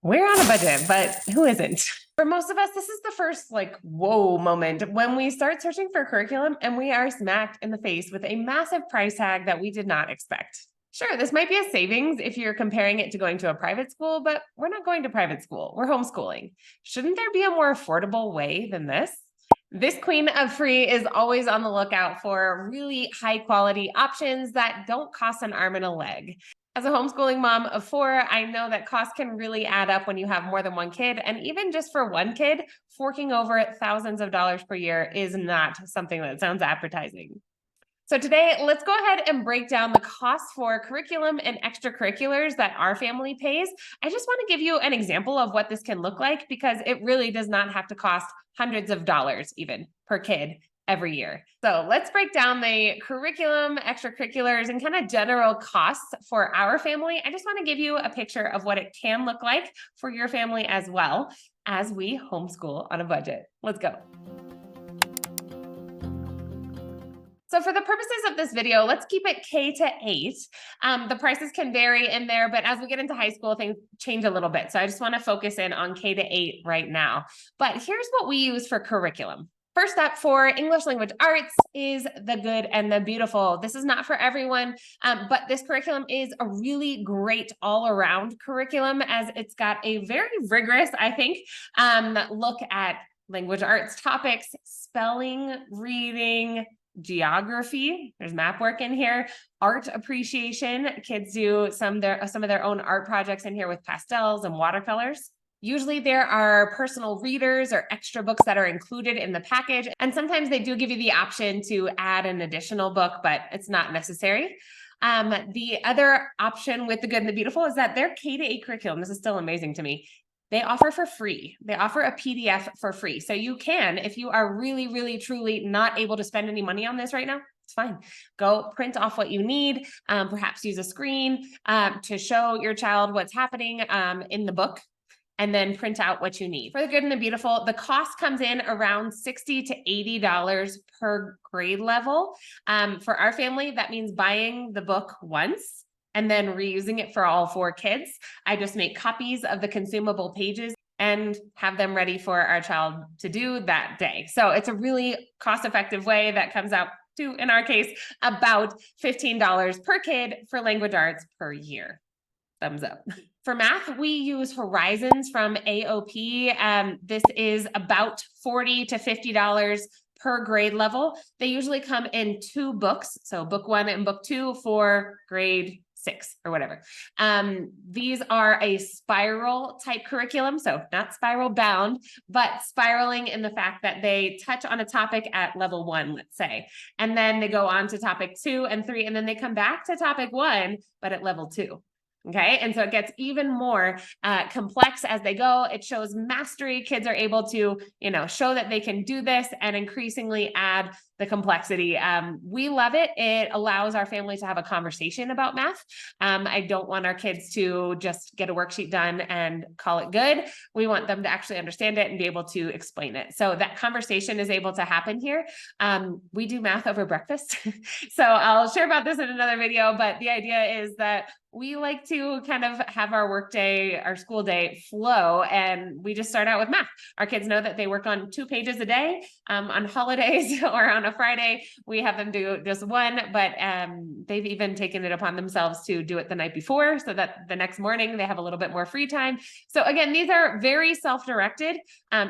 We're on a budget, but who isn't? For most of us, this is the first whoa moment when we start searching for curriculum and we are smacked in the face with a massive price tag that we did not expect. Sure, this might be a savings if you're comparing it to going to a private school, but we're not going to private school. We're homeschooling. Shouldn't there be a more affordable way than this? This queen of free is always on the lookout for really high quality options that don't cost an arm and a leg. As a homeschooling mom of 4, I know that costs can really add up when you have more than one kid. And even just for one kid, forking over thousands of dollars per year is not something that sounds appetizing. So today, let's go ahead and break down the costs for curriculum and extracurriculars that our family pays. I just want to give you an example of what this can look like because it really does not have to cost hundreds of dollars even per kid every year. So let's break down the curriculum, extracurriculars, and kind of general costs for our family. I just want to give you a picture of what it can look like for your family as well as we homeschool on a budget. Let's go. So for the purposes of this video, let's keep it K-8. The prices can vary in there, but as we get into high school, things change a little bit. So I just want to focus in on K-8 right now. But here's what we use for curriculum. First up for English language arts is the good and the beautiful. This is not for everyone, but this curriculum is a really great all-around curriculum as it's got a very rigorous, I think, look at language arts topics, spelling, reading, geography, there's map work in here, art appreciation. Kids do some of their own art projects in here with pastels and watercolors. Usually there are personal readers or extra books that are included in the package. And sometimes they do give you the option to add an additional book, but it's not necessary. The other option with the good and the beautiful is that their K-8 curriculum, this is still amazing to me, they offer for free. They offer a PDF for free. So you can, if you are really, really, truly not able to spend any money on this right now, it's fine. Go print off what you need, perhaps use a screen to show your child what's happening in the book, and then print out what you need. For the good and the beautiful, the cost comes in around $60 to $80 per grade level. For our family, that means buying the book once and then reusing it for all 4 kids. I just make copies of the consumable pages and have them ready for our child to do that day. So it's a really cost-effective way that comes out to, in our case, about $15 per kid for language arts per year. Thumbs up. For math, we use Horizons from AOP. This is about $40 to $50 per grade level. They usually come in 2 books. So book 1 and book 2 for grade 6 or whatever. These are a spiral type curriculum. So not spiral bound, but spiraling in the fact that they touch on a topic at level 1, let's say, and then they go on to topic 2 and 3, and then they come back to topic 1, but at level 2. Okay. And so it gets even more complex as they go. It shows mastery. Kids are able to, show that they can do this and increasingly add the complexity. We love it. It allows our family to have a conversation about math. I don't want our kids to just get a worksheet done and call it good. We want them to actually understand it and be able to explain it. So that conversation is able to happen here. We do math over breakfast. So I'll share about this in another video, but the idea is that we like to kind of have our workday, our school day flow, and we just start out with math. Our kids know that they work on 2 pages a day. On holidays or on a Friday, we have them do just 1, but they've even taken it upon themselves to do it the night before so that the next morning they have a little bit more free time. So again, these are very self-directed.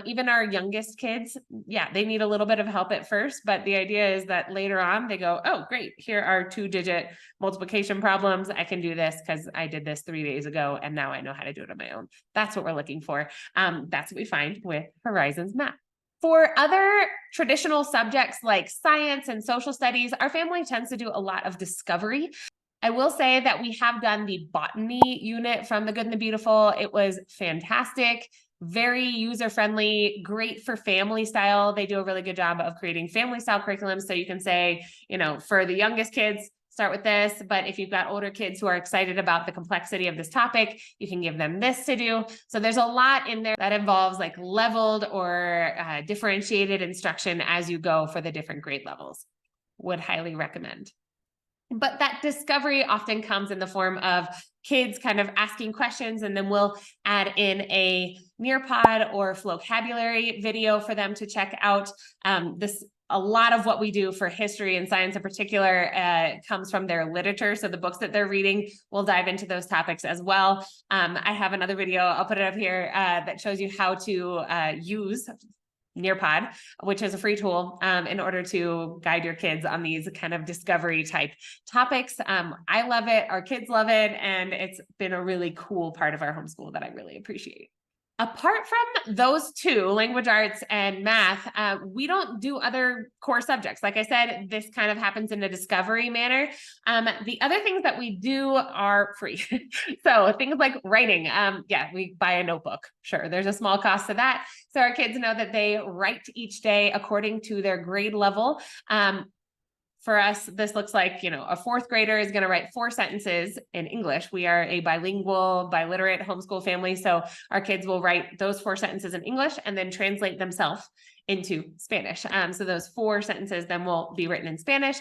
Even our youngest kids, they need a little bit of help at first, but the idea is that later on they go, oh, great, here are 2-digit multiplication problems. I can do this because I did this 3 days ago and now I know how to do it on my own. That's what we're looking for. That's what we find with Horizons Math. For other traditional subjects like science and social studies, our family tends to do a lot of discovery. I will say that we have done the botany unit from The Good and the Beautiful. It was fantastic, very user-friendly, great for family style. They do a really good job of creating family style curriculum. So you can say, for the youngest kids, start with this, but if you've got older kids who are excited about the complexity of this topic, you can give them this to do. So there's a lot in there that involves leveled or differentiated instruction as you go for the different grade levels. Would highly recommend. But that discovery often comes in the form of kids kind of asking questions, and then we'll add in a Nearpod or vocabulary video for them to check out. A lot of what we do for history and science in particular comes from their literature. So the books that they're reading, we'll dive into those topics as well. I have another video, I'll put it up here, that shows you how to use Nearpod, which is a free tool in order to guide your kids on these kind of discovery type topics. I love it, our kids love it, and it's been a really cool part of our homeschool that I really appreciate. Apart from those two, language arts and math, we don't do other core subjects. Like I said, this kind of happens in a discovery manner. The other things that we do are free. So things like writing, yeah, we buy a notebook. Sure, there's a small cost to that. So our kids know that they write each day according to their grade level. For us, this looks like, a fourth grader is going to write 4 sentences in English. We are a bilingual, biliterate homeschool family. So our kids will write those 4 sentences in English and then translate themselves into Spanish. So those 4 sentences then will be written in Spanish.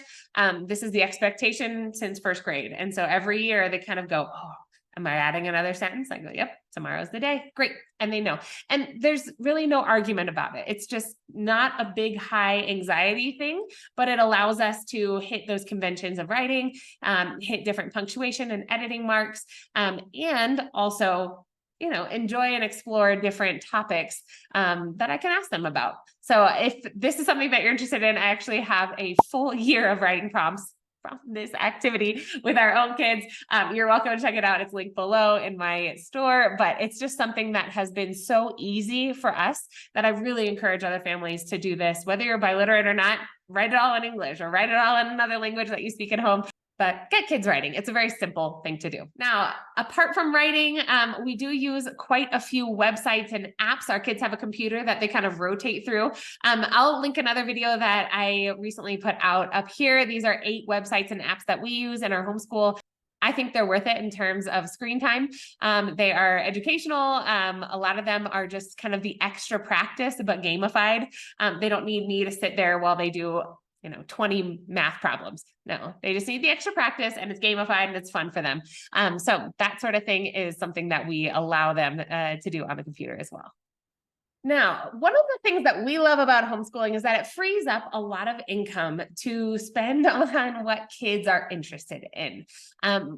This is the expectation since first grade. And so every year they kind of go, oh, am I adding another sentence? I go, yep, tomorrow's the day. Great. And they know. And there's really no argument about it. It's just not a big high anxiety thing, but it allows us to hit those conventions of writing, hit different punctuation and editing marks, and also, enjoy and explore different topics that I can ask them about. So if this is something that you're interested in, I actually have a full year of writing prompts from this activity with our own kids. You're welcome to check it out. It's linked below in my store, but it's just something that has been so easy for us that I really encourage other families to do this, whether you're biliterate or not. Write it all in English or write it all in another language that you speak at home. But get kids writing. It's a very simple thing to do. Now, apart from writing, we do use quite a few websites and apps. Our kids have a computer that they kind of rotate through. I'll link another video that I recently put out up here. These are 8 websites and apps that we use in our homeschool. I think they're worth it in terms of screen time. They are educational. A lot of them are just kind of the extra practice, but gamified. They don't need me to sit there while they do 20 math problems. No, they just need the extra practice, and it's gamified and it's fun for them. So that sort of thing is something that we allow them to do on the computer as well. Now, one of the things that we love about homeschooling is that it frees up a lot of income to spend on what kids are interested in.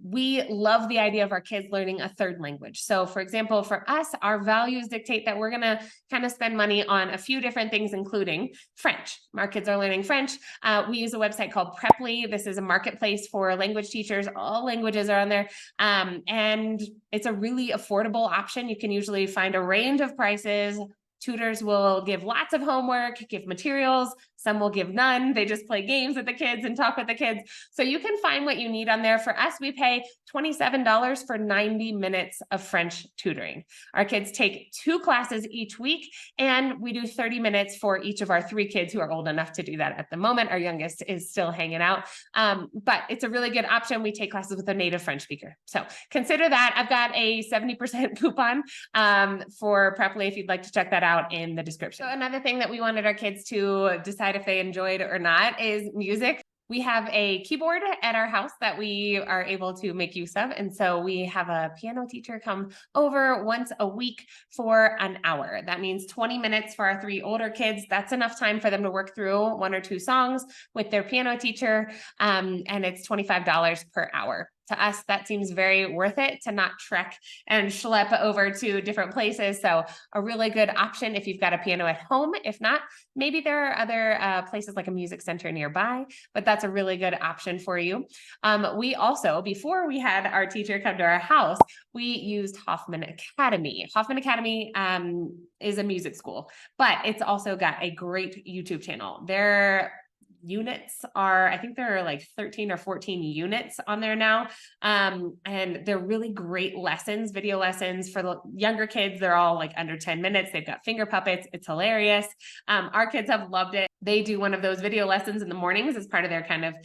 We love the idea of our kids learning a third language. So for example, for us, our values dictate that we're going to kind of spend money on a few different things, including French. Our kids are learning French. We use a website called Preply. This is a marketplace for language teachers. All languages are on there. And it's a really affordable option. You can usually find a range of prices. Tutors will give lots of homework, give materials. Some will give none. They just play games with the kids and talk with the kids. So you can find what you need on there. For us, we pay $27 for 90 minutes of French tutoring. Our kids take 2 classes each week, and we do 30 minutes for each of our 3 kids who are old enough to do that at the moment. Our youngest is still hanging out, but it's a really good option. We take classes with a native French speaker. So consider that. I've got a 70% coupon for Preply if you'd like to check that out in the description. So another thing that we wanted our kids to decide if they enjoyed or not is music. We have a keyboard at our house that we are able to make use of. And so we have a piano teacher come over once a week for an hour. That means 20 minutes for our 3 older kids. That's enough time for them to work through 1 or 2 songs with their piano teacher. And it's $25 per hour. To us, that seems very worth it to not trek and schlep over to different places. So a really good option if you've got a piano at home. If not, maybe there are other places like a music center nearby, but that's a really good option for you. We also, before we had our teacher come to our house, we used Hoffman Academy. Hoffman Academy is a music school, but it's also got a great YouTube channel. Their units are, I think there are like 13 or 14 units on there now. And they're really great lessons, video lessons for the younger kids. They're all like under 10 minutes. They've got finger puppets. It's hilarious. Our kids have loved it. They do one of those video lessons in the mornings as part of their kind of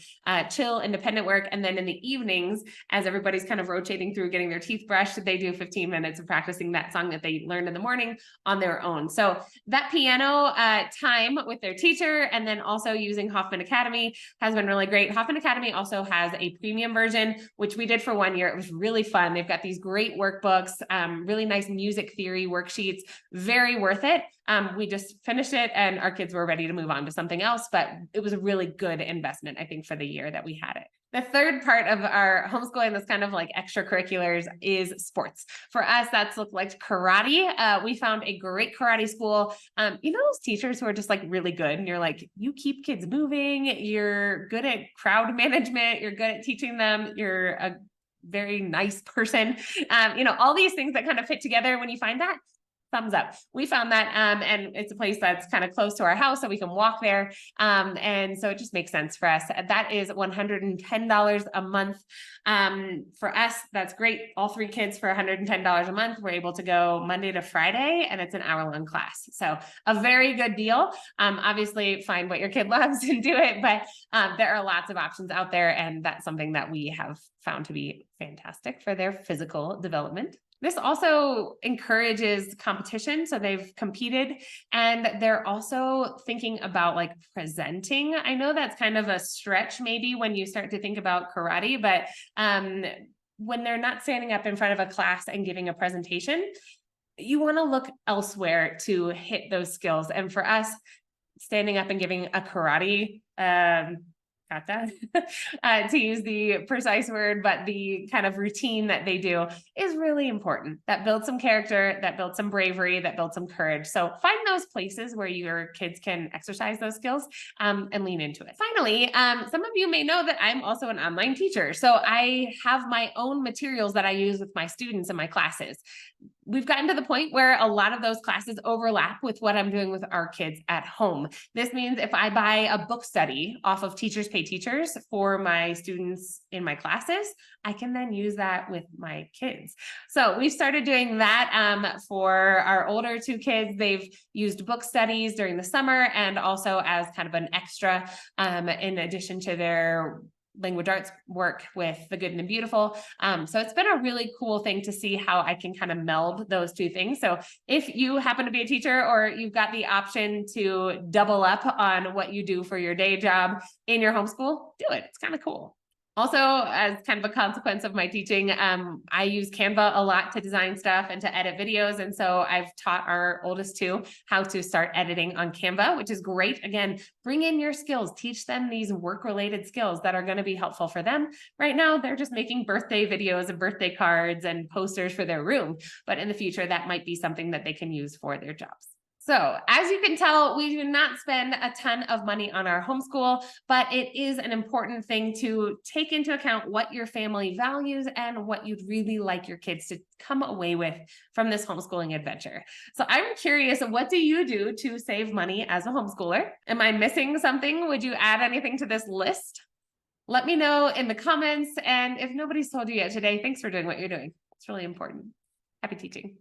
chill, independent work. And then in the evenings, as everybody's kind of rotating through getting their teeth brushed, they do 15 minutes of practicing that song that they learned in the morning on their own. So that piano time with their teacher, and then also using Hoffman Hoffman Academy has been really great. Hoffman Academy also has a premium version, which we did for 1 year. It was really fun. They've got these great workbooks, really nice music theory worksheets, very worth it. We just finished it and our kids were ready to move on to something else, but it was a really good investment, I think, for the year that we had it. The third part of our homeschooling that's kind of like extracurriculars is sports. For us, that's looked like karate. We found a great karate school. Those teachers who are just like really good and you're like, you keep kids moving, you're good at crowd management, you're good at teaching them, you're a very nice person. All these things that kind of fit together. When you find that, thumbs up. We found that, and it's a place that's kind of close to our house, so we can walk there. And so it just makes sense for us. That is $110 a month. For us, that's great. All 3 kids for $110 a month. We're able to go Monday to Friday, and it's an hour-long class. So a very good deal. Obviously, find what your kid loves and do it, but there are lots of options out there, and that's something that we have found to be fantastic for their physical development. This also encourages competition. So they've competed and they're also thinking about like presenting. I know that's kind of a stretch maybe when you start to think about karate, but when they're not standing up in front of a class and giving a presentation, you want to look elsewhere to hit those skills. And for us, standing up and giving a karate, to use the precise word, but the kind of routine that they do is really important. That builds some character, that builds some bravery, that builds some courage. So find those places where your kids can exercise those skills and lean into it. Finally, some of you may know that I'm also an online teacher. So I have my own materials that I use with my students in my classes. We've gotten to the point where a lot of those classes overlap with what I'm doing with our kids at home. This means if I buy a book study off of Teachers Pay Teachers for my students in my classes, I can then use that with my kids. So we've started doing that for our older 2 kids. They've used book studies during the summer and also as kind of an extra in addition to their language arts work with The Good and the Beautiful. So it's been a really cool thing to see how I can kind of meld those 2 things. So if you happen to be a teacher or you've got the option to double up on what you do for your day job in your homeschool, do it. It's kind of cool. Also, as kind of a consequence of my teaching, I use Canva a lot to design stuff and to edit videos. And so I've taught our oldest 2 how to start editing on Canva, which is great. Again, bring in your skills, teach them these work-related skills that are going to be helpful for them. Right now, they're just making birthday videos and birthday cards and posters for their room. But in the future, that might be something that they can use for their jobs. So as you can tell, we do not spend a ton of money on our homeschool, but it is an important thing to take into account what your family values and what you'd really like your kids to come away with from this homeschooling adventure. So I'm curious, what do you do to save money as a homeschooler? Am I missing something? Would you add anything to this list? Let me know in the comments. And if nobody's told you yet today, thanks for doing what you're doing. It's really important. Happy teaching.